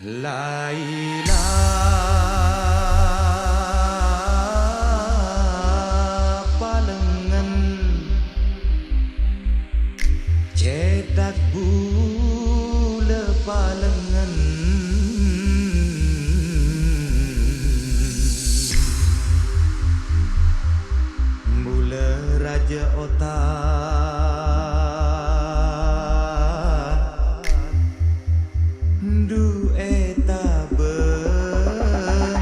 Laila palengan cedak bule palengan bule raja otak du eta beung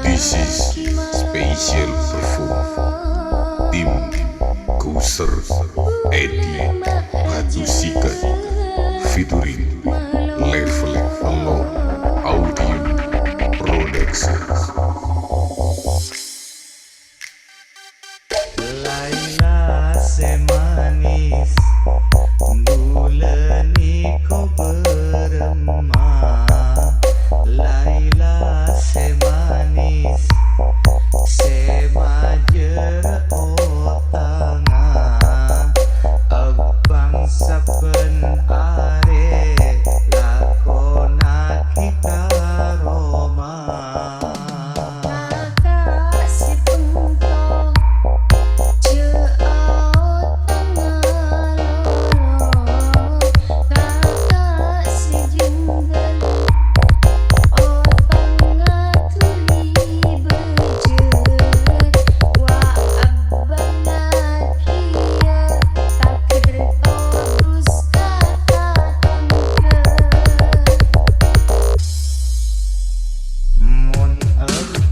This is special perform Tim Kuser Edi Batu Sikat featuring Level Alone Audio Production. Laila semanis bulani kau beremah. Laila semanis semajer otanga abang saben are lakona kita Roma.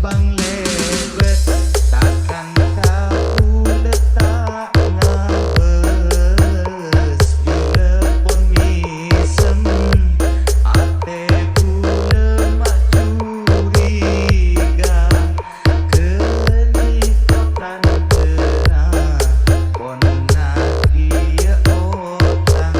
Bang lebet takkan tahu letak ngabes bila pun misem ate bule mak curiga kelikotan tenang pon nak dia otang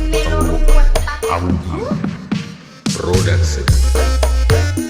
Level Audio Production.